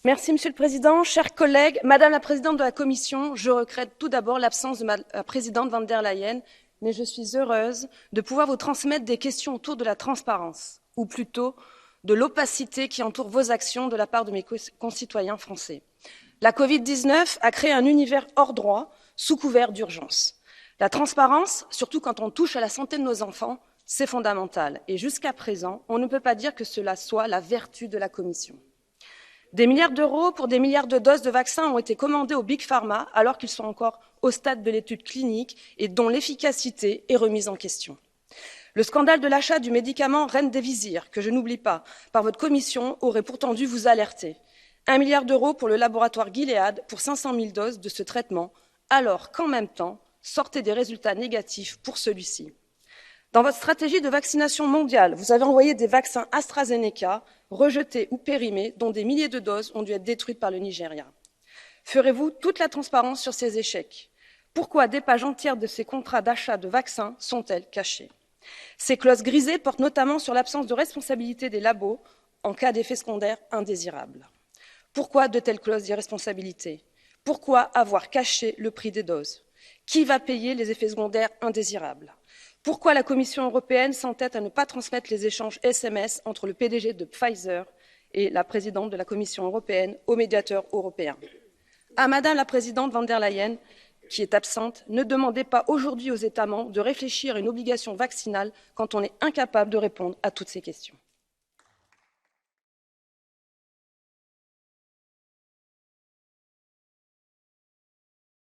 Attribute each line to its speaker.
Speaker 1: Monsieur le Président, chers collègues, Madame la Présidente de la Commission, je regrette tout d'abord l'absence de la Présidente von der Leyen, mais je suis heureuse de pouvoir vous transmettre des questions autour de la transparence, ou plutôt de l'opacité qui entoure vos actions de la part de mes concitoyens français. La Covid-19 a créé un univers hors droit, sous couvert d'urgence. La transparence, surtout quand on touche à la santé de nos enfants, c'est fondamental. Et jusqu'à présent, on ne peut pas dire que cela soit la vertu de la Commission. Des milliards d'euros pour des milliards de doses de vaccins ont été commandés aux Big Pharma alors qu'ils sont encore au stade de l'étude clinique et dont l'efficacité est remise en question. Le scandale de l'achat du médicament Remdesivir, que je n'oublie pas, par votre commission, aurait pourtant dû vous alerter. 1 milliard d'euros pour le laboratoire Gilead pour 500 000 doses de ce traitement, alors qu'en même temps, sortaient des résultats négatifs pour celui-ci. Dans votre stratégie de vaccination mondiale, vous avez envoyé des vaccins AstraZeneca, rejetés ou périmés, dont des milliers de doses ont dû être détruites par le Nigeria. Ferez-vous toute la transparence sur ces échecs? Pourquoi des pages entières de ces contrats d'achat de vaccins sont-elles cachées? Ces clauses grisées portent notamment sur l'absence de responsabilité des labos en cas d'effets secondaires indésirables. Pourquoi de telles clauses d'irresponsabilité? Pourquoi avoir caché le prix des doses? Qui va payer les effets secondaires indésirables? Pourquoi la Commission européenne s'entête à ne pas transmettre les échanges SMS entre le PDG de Pfizer et la présidente de la Commission européenne au médiateur européen? À Madame la Présidente von der Leyen, qui est absente, ne demandez pas aujourd'hui aux États membres de réfléchir à une obligation vaccinale quand on est incapable de répondre à toutes ces questions.